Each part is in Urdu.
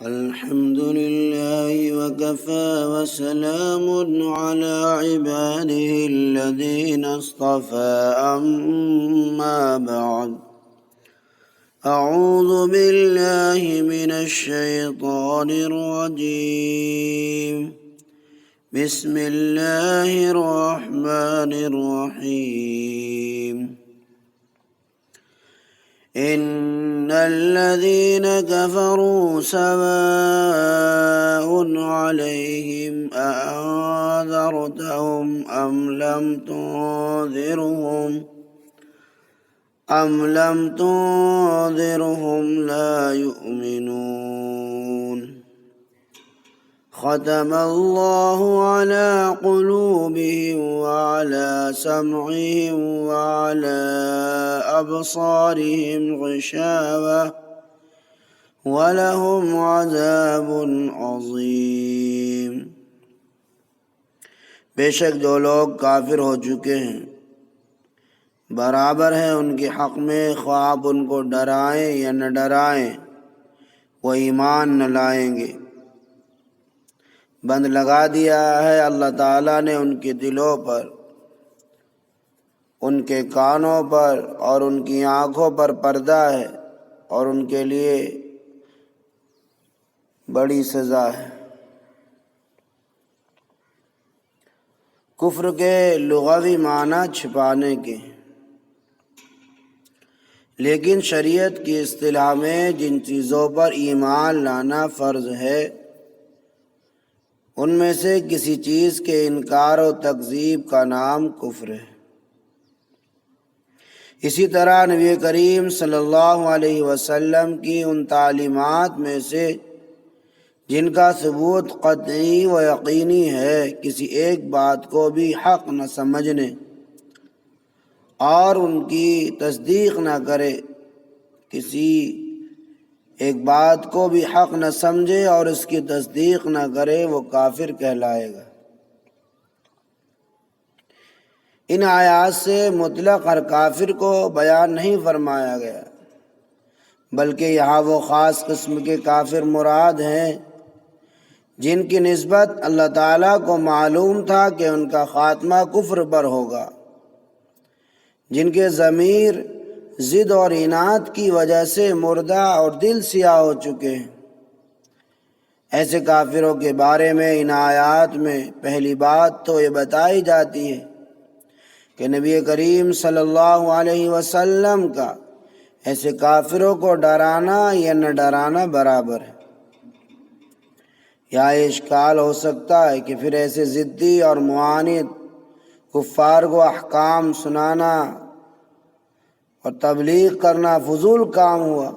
الحمد لله وكفى وسلام على عباده الذين اصطفى أما بعد أعوذ بالله من الشيطان الرجيم بسم الله الرحمن الرحيم إن الذين كفروا سواء عليهم أأنذرتهم أم لم تنذرهم لا يؤمنون ختم الله على قلوبهم وعلى سمعهم وعلى أبصارهم غشاوة ولهم عذاب عظيم۔ بے شک جو لوگ کافر ہو چکے ہیں برابر ہے ان کے حق میں، خواہ آپ ان کو ڈرائیں یا نہ ڈرائیں وہ ایمان نہ لائیں گے۔ بند لگا دیا ہے اللہ تعالیٰ نے ان کے دلوں پر، ان کے کانوں پر اور ان کی آنکھوں پر پردہ ہے، اور ان کے لیے بڑی سزا ہے۔ کفر کے لغوی معنی چھپانے کے، لیکن شریعت کی اصطلاح میں جن چیزوں پر ایمان لانا فرض ہے ان میں سے کسی چیز کے انکار و تکذیب کا نام کفر ہے۔ اسی طرح نبی کریم صلی اللہ علیہ وسلم کی ان تعلیمات میں سے جن کا ثبوت قطعی و یقینی ہے، کسی ایک بات کو بھی حق نہ سمجھنے اور ان کی تصدیق نہ کرے، کسی ایک بات کو بھی حق نہ سمجھے اور اس کی تصدیق نہ کرے، وہ کافر کہلائے گا۔ ان آیات سے مطلق ہر کافر کو بیان نہیں فرمایا گیا، بلکہ یہاں وہ خاص قسم کے کافر مراد ہیں جن کی نسبت اللہ تعالیٰ کو معلوم تھا کہ ان کا خاتمہ کفر پر ہوگا، جن کے ضمیر ضد اور عناد کی وجہ سے مردہ اور دل سیاہ ہو چکے ہیں۔ ایسے کافروں کے بارے میں ان آیات میں پہلی بات تو یہ بتائی جاتی ہے کہ نبی کریم صلی اللہ علیہ وسلم کا ایسے کافروں کو ڈرانا یا نہ ڈرانا برابر ہے۔ یا اشکال ہو سکتا ہے کہ پھر ایسے ضدی اور معاند کفار کو احکام سنانا اور تبلیغ کرنا فضول کام ہوا،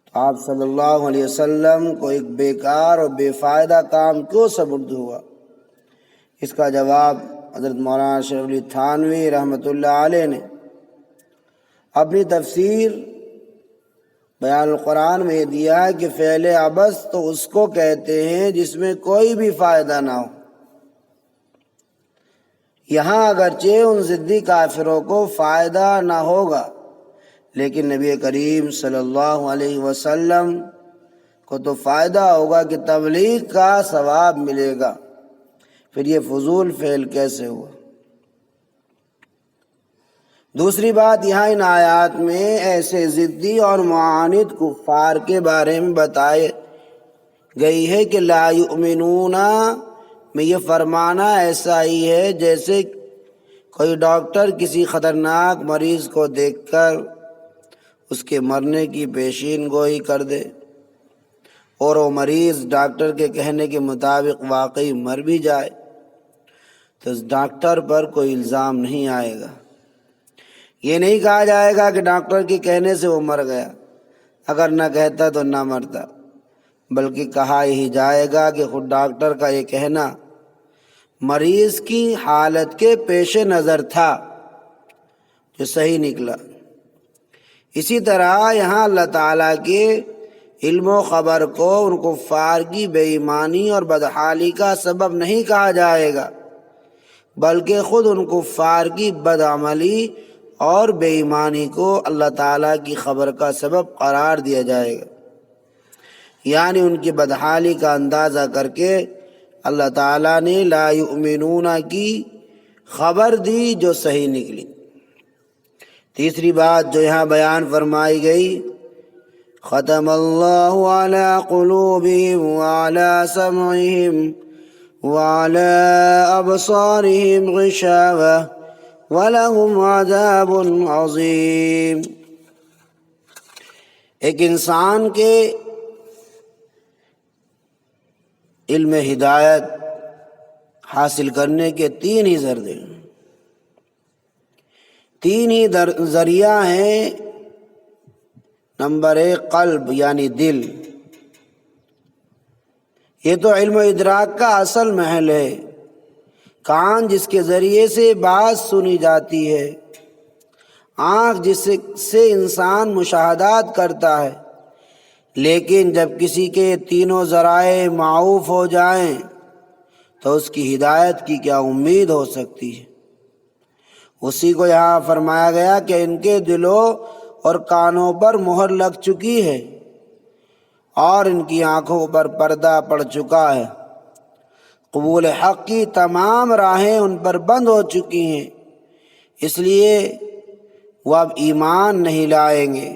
تو آپ صلی اللہ علیہ وسلم کو ایک بیکار اور بے فائدہ کام کیوں سپرد ہوا؟ اس کا جواب حضرت مولانا شریف علی تھانوی رحمۃ اللہ علیہ نے اپنی تفسیر بیان القرآن میں دیا ہے کہ فعل عبث تو اس کو کہتے ہیں جس میں کوئی بھی فائدہ نہ ہو۔ یہاں اگرچہ ان ضدی کافروں کو فائدہ نہ ہوگا، لیکن نبی کریم صلی اللہ علیہ وسلم کو تو فائدہ ہوگا کہ تبلیغ کا ثواب ملے گا، پھر یہ فضول فعل کیسے ہوا؟ دوسری بات، یہاں ان آیات میں ایسے ضدی اور معاند کفار کے بارے میں بتائی گئی ہے کہ لا یؤمنون میں یہ فرمانا ایسا ہی ہے جیسے کوئی ڈاکٹر کسی خطرناک مریض کو دیکھ کر اس کے مرنے کی پیشین گوئی کر دے اور وہ مریض ڈاکٹر کے کہنے کے مطابق واقعی مر بھی جائے تو اس ڈاکٹر پر کوئی الزام نہیں آئے گا۔ یہ نہیں کہا جائے گا کہ ڈاکٹر کے کہنے سے وہ مر گیا، اگر نہ کہتا تو نہ مرتا، بلکہ کہا یہی جائے گا کہ خود ڈاکٹر کا یہ کہنا مریض کی حالت کے پیش نظر تھا جو صحیح نکلا۔ اسی طرح یہاں اللہ تعالیٰ کے علم و خبر کو ان کفار کی بے ایمانی اور بدحالی کا سبب نہیں کہا جائے گا، بلکہ خود ان کفار کی بدعملی اور بے ایمانی کو اللہ تعالیٰ کی خبر کا سبب قرار دیا جائے گا۔ یعنی ان کی بدحالی کا اندازہ کر کے اللہ تعالیٰ نے لا یؤمنون کی خبر دی جو صحیح نکلی۔ تیسری بات جو یہاں بیان فرمائی گئی، ختم اللہ علی قلوبہم وعلی سمعہم وعلی ابصارہم غشاوہ وَلَهُمْ عَذَابٌ عَظِيمٌ۔ ایک انسان کے علم ہدایت حاصل کرنے کے تین ہی ذریعہ ہیں۔ نمبر 1 قلب یعنی دل، یہ تو علم و ادراک کا اصل محل ہے۔ کان جس کے ذریعے سے بات سنی جاتی ہے، آنکھ جس سے انسان مشاہدات کرتا ہے، لیکن جب کسی کے تینوں ذرائع معوف ہو جائیں تو اس کی ہدایت کی کیا امید ہو سکتی ہے؟ اسی کو یہاں فرمایا گیا کہ ان کے دلوں اور کانوں پر مہر لگ چکی ہے اور ان کی آنکھوں پر پردہ پڑ چکا ہے، قبول حق کی تمام راہیں ان پر بند ہو چکی ہیں، اس لیے وہ اب ایمان نہیں لائیں گے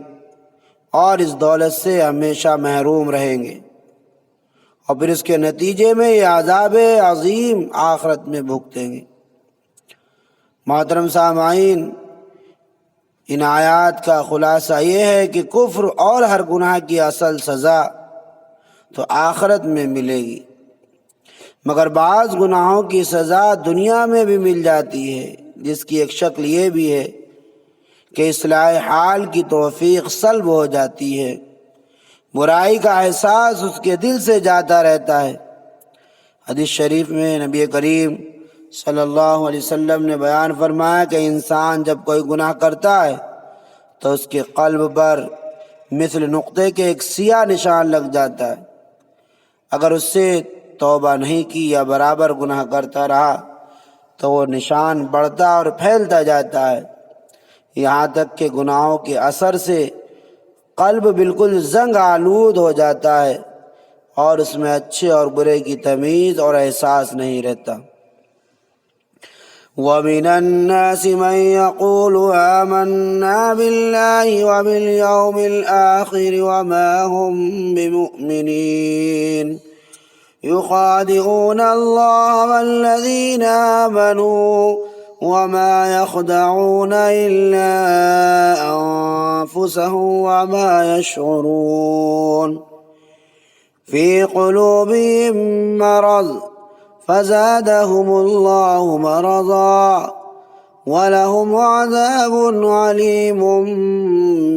اور اس دولت سے ہمیشہ محروم رہیں گے، اور پھر اس کے نتیجے میں یہ عذاب عظیم آخرت میں بھگتیں گے۔ محترم سامعین، ان آیات کا خلاصہ یہ ہے کہ کفر اور ہر گناہ کی اصل سزا تو آخرت میں ملے گی، مگر بعض گناہوں کی سزا دنیا میں بھی مل جاتی ہے، جس کی ایک شکل یہ بھی ہے کہ اصلاح حال کی توفیق سلب ہو جاتی ہے، برائی کا احساس اس کے دل سے جاتا رہتا ہے۔ حدیث شریف میں نبی کریم صلی اللہ علیہ وسلم نے بیان فرمایا کہ انسان جب کوئی گناہ کرتا ہے تو اس کے قلب پر مثل نقطے کے ایک سیاہ نشان لگ جاتا ہے۔ اگر اس سے توبہ نہیں کی یا برابر گناہ کرتا رہا تو وہ نشان بڑھتا اور پھیلتا جاتا ہے، یہاں تک کہ گناہوں کے اثر سے قلب بالکل زنگ آلود ہو جاتا ہے اور اس میں اچھے اور برے کی تمیز اور احساس نہیں رہتا۔ وَمِنَ النَّاسِ مَن يَقُولُ آمَنَّا بِاللَّهِ وَبِالْيَوْمِ الْآخِرِ وَمَا هُم بِمُؤْمِنِينَ يخادعون الله والذين آمنوا وما يخدعون إلا أنفسهم وما يشعرون في قلوبهم مرض فزادهم الله مرضا ولهم عذاب عليم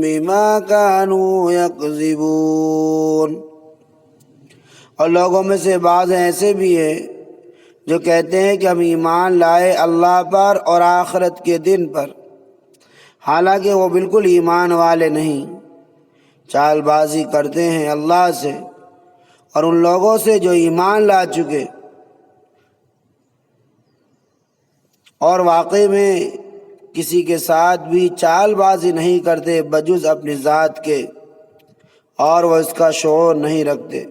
بما كانوا يكذبون۔ اور لوگوں میں سے بعض ایسے بھی ہیں جو کہتے ہیں کہ ہم ایمان لائے اللہ پر اور آخرت کے دن پر، حالانکہ وہ بالکل ایمان والے نہیں، چال بازی کرتے ہیں اللہ سے اور ان لوگوں سے جو ایمان لا چکے، اور واقعی میں کسی کے ساتھ بھی چال بازی نہیں کرتے بجز اپنی ذات کے، اور وہ اس کا شعور نہیں رکھتے۔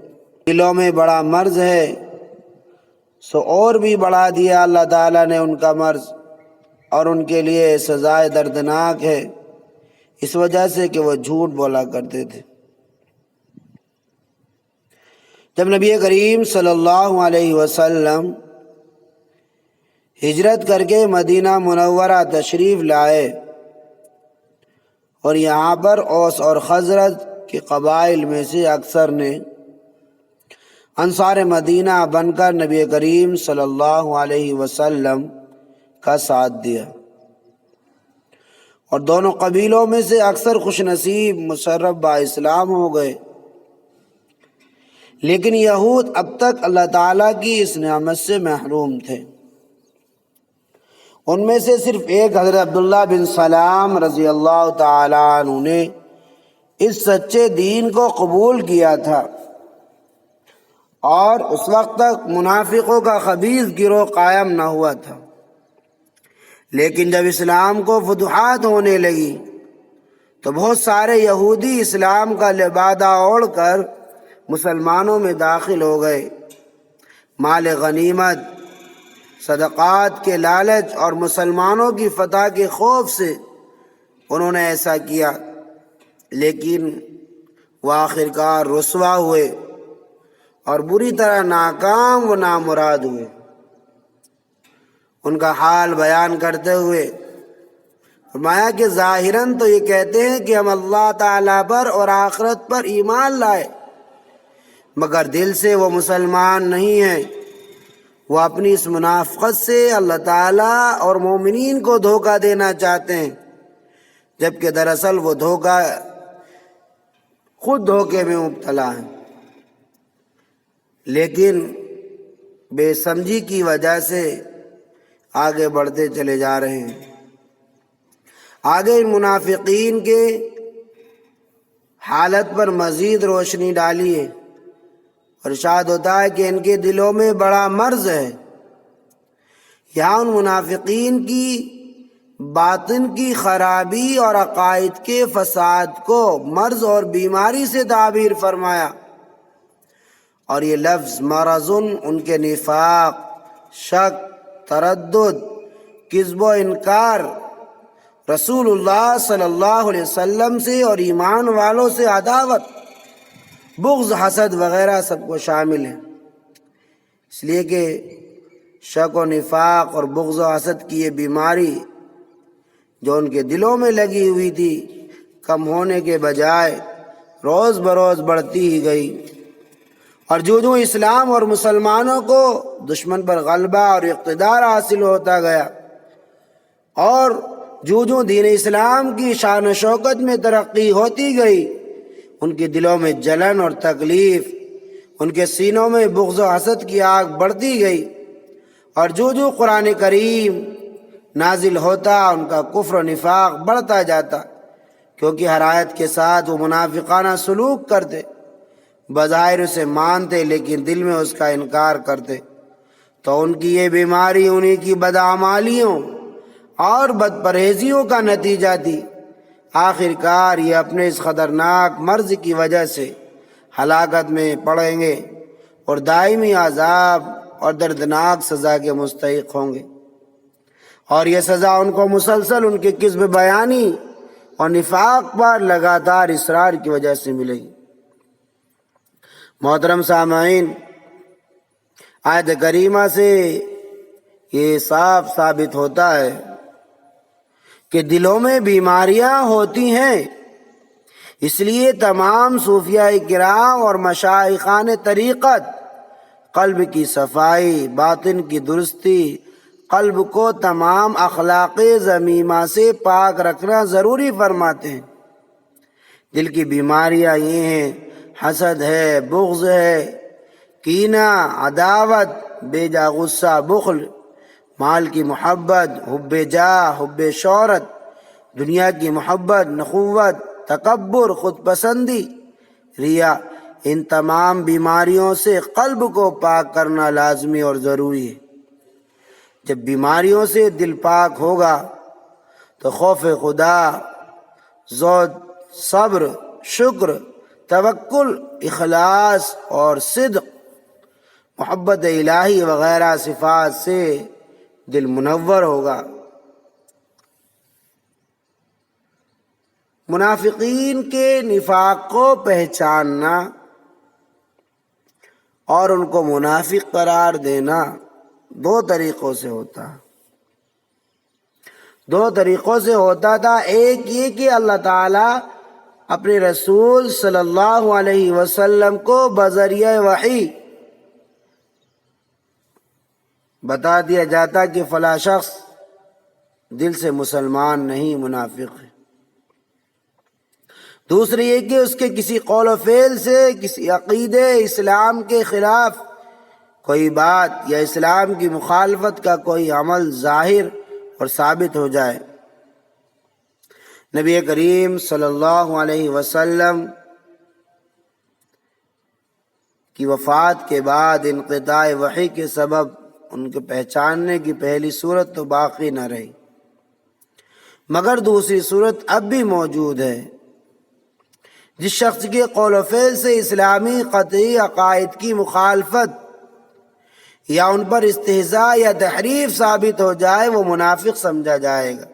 دلوں میں بڑا مرض ہے، سو اور بھی بڑھا دیا اللہ تعالیٰ نے ان کا مرض، اور ان کے لیے سزائے دردناک ہے، اس وجہ سے کہ وہ جھوٹ بولا کرتے تھے۔ جب نبی کریم صلی اللہ علیہ وسلم ہجرت کر کے مدینہ منورہ تشریف لائے اور یہاں پر اوس اور خزرج کے قبائل میں سے اکثر نے انصار مدینہ بن کر نبی کریم صلی اللہ علیہ وسلم کا ساتھ دیا، اور دونوں قبیلوں میں سے اکثر خوش نصیب مشرف با اسلام ہو گئے، لیکن یہود اب تک اللہ تعالیٰ کی اس نعمت سے محروم تھے۔ ان میں سے صرف ایک حضرت عبداللہ بن سلام رضی اللہ تعالیٰ عنہ نے اس سچے دین کو قبول کیا تھا، اور اس وقت تک منافقوں کا خبیث گروہ قائم نہ ہوا تھا، لیکن جب اسلام کو فتوحات ہونے لگی تو بہت سارے یہودی اسلام کا لبادہ اوڑھ کر مسلمانوں میں داخل ہو گئے۔ مال غنیمت، صدقات کے لالچ اور مسلمانوں کی فتح کے خوف سے انہوں نے ایسا کیا، لیکن وہ آخرکار رسوا ہوئے اور بری طرح ناکام و نامراد ہوئے۔ ان کا حال بیان کرتے ہوئے فرمایا کہ ظاہراً تو یہ کہتے ہیں کہ ہم اللہ تعالیٰ پر اور آخرت پر ایمان لائے، مگر دل سے وہ مسلمان نہیں ہیں۔ وہ اپنی اس منافقت سے اللہ تعالیٰ اور مومنین کو دھوکہ دینا چاہتے ہیں، جبکہ دراصل وہ خود دھوکے میں مبتلا ہیں، لیکن بے سمجھی کی وجہ سے آگے بڑھتے چلے جا رہے ہیں۔ آگے ان منافقین کے حالت پر مزید روشنی ڈالی ہے، اور ارشاد ہوتا ہے کہ ان کے دلوں میں بڑا مرض ہے۔ یہاں ان منافقین کی باطن کی خرابی اور عقائد کے فساد کو مرض اور بیماری سے تعبیر فرمایا، اور یہ لفظ مرضن ان کے نفاق، شک، تردد، کذب و انکار، رسول اللہ صلی اللہ علیہ وسلم سے اور ایمان والوں سے عداوت، بغض، حسد وغیرہ سب کو شامل ہے۔ اس لیے کہ شک و نفاق اور بغض و حسد کی یہ بیماری جو ان کے دلوں میں لگی ہوئی تھی، کم ہونے کے بجائے روز بروز بڑھتی ہی گئی، اور جو اسلام اور مسلمانوں کو دشمن پر غلبہ اور اقتدار حاصل ہوتا گیا، اور جو دین اسلام کی شان و شوکت میں ترقی ہوتی گئی، ان کے دلوں میں جلن اور تکلیف، ان کے سینوں میں بغض و حسد کی آگ بڑھتی گئی، اور جو قرآن کریم نازل ہوتا ان کا کفر و نفاق بڑھتا جاتا، کیونکہ ہر آیت کے ساتھ وہ منافقانہ سلوک کرتے، بظاہر اسے مانتے لیکن دل میں اس کا انکار کرتے، تو ان کی یہ بیماری انہی کی بدعمالیوں اور بد پرہیزیوں کا نتیجہ تھی۔ آخرکار یہ اپنے اس خطرناک مرض کی وجہ سے ہلاکت میں پڑیں گے اور دائمی عذاب اور دردناک سزا کے مستحق ہوں گے، اور یہ سزا ان کو مسلسل ان کے کذب بیانی اور نفاق پر لگاتار اصرار کی وجہ سے ملے گی۔ محترم سامعین، آیت کریمہ سے یہ صاف ثابت ہوتا ہے کہ دلوں میں بیماریاں ہوتی ہیں، اس لیے تمام صوفیاء کرام اور مشائخان طریقت قلب کی صفائی، باطن کی درستی، قلب کو تمام اخلاق ذمیمہ سے پاک رکھنا ضروری فرماتے ہیں۔ دل کی بیماریاں یہ ہیں: حسد ہے، بغض ہے، کینہ، عداوت، بے جا غصہ، بخل، مال کی محبت، حب جاہ، حب شہرت، دنیا کی محبت، نخوت، تکبر، خود پسندی، ریا۔ ان تمام بیماریوں سے قلب کو پاک کرنا لازمی اور ضروری ہے۔ جب بیماریوں سے دل پاک ہوگا تو خوف خدا، زہد، صبر، شکر، توکل، اخلاص اور صدق، محبت الہی وغیرہ صفات سے دل منور ہوگا۔ منافقین کے نفاق کو پہچاننا اور ان کو منافق قرار دینا دو طریقوں سے ہوتا تھا۔ ایک یہ کہ اللہ تعالیٰ اپنے رسول صلی اللہ علیہ وسلم کو بذریعہ وحی بتا دیا جاتا کہ فلاں شخص دل سے مسلمان نہیں، منافق ہے۔ دوسری یہ کہ اس کے کسی قول و فعل سے کسی عقیدے اسلام کے خلاف کوئی بات یا اسلام کی مخالفت کا کوئی عمل ظاہر اور ثابت ہو جائے۔ نبی کریم صلی اللہ علیہ وسلم کی وفات کے بعد انقطاع وحی کے سبب ان کے پہچاننے کی پہلی صورت تو باقی نہ رہی، مگر دوسری صورت اب بھی موجود ہے۔ جس شخص کے قول و فعل سے اسلامی قطعی عقائد کی مخالفت یا ان پر استہزاء یا تحریف ثابت ہو جائے وہ منافق سمجھا جائے گا۔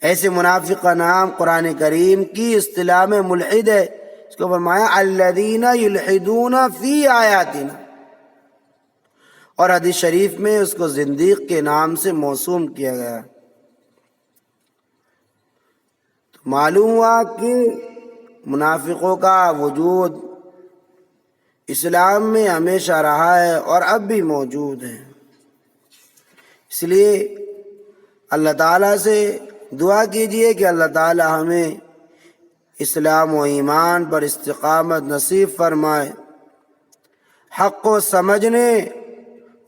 ایسے منافق کا نام قرآن کریم کی اصطلاح میں ملحد ہے۔ اس کو فرمایا الذین یلحدون فی آیاتنا، اور حدیث شریف میں اس کو زندیق کے نام سے موسوم کیا گیا۔ تو معلوم ہوا کہ منافقوں کا وجود اسلام میں ہمیشہ رہا ہے اور اب بھی موجود ہے۔ اس لیے اللہ تعالیٰ سے دعا کیجئے کہ اللہ تعالیٰ ہمیں اسلام و ایمان پر استقامت نصیب فرمائے، حق کو سمجھنے،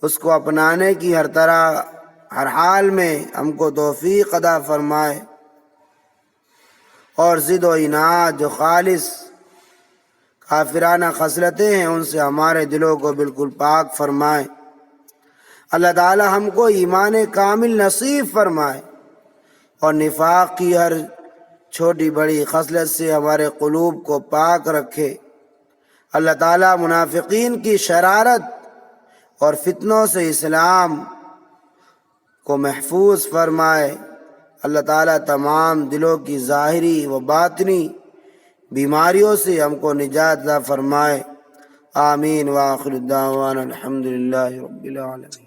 اس کو اپنانے کی ہر طرح ہر حال میں ہم کو توفیق عطا فرمائے، اور ضد و اناد جو خالص کافرانہ خصلتیں ہیں ان سے ہمارے دلوں کو بالکل پاک فرمائے۔ اللہ تعالی ہم کو ایمان کامل نصیب فرمائے اور نفاق کی ہر چھوٹی بڑی خصلت سے ہمارے قلوب کو پاک رکھے۔ اللہ تعالیٰ منافقین کی شرارت اور فتنوں سے اسلام کو محفوظ فرمائے۔ اللہ تعالیٰ تمام دلوں کی ظاہری و باطنی بیماریوں سے ہم کو نجات عطا فرمائے۔ آمین۔ وآخر الدعوانا الحمد للہ رب العالمین۔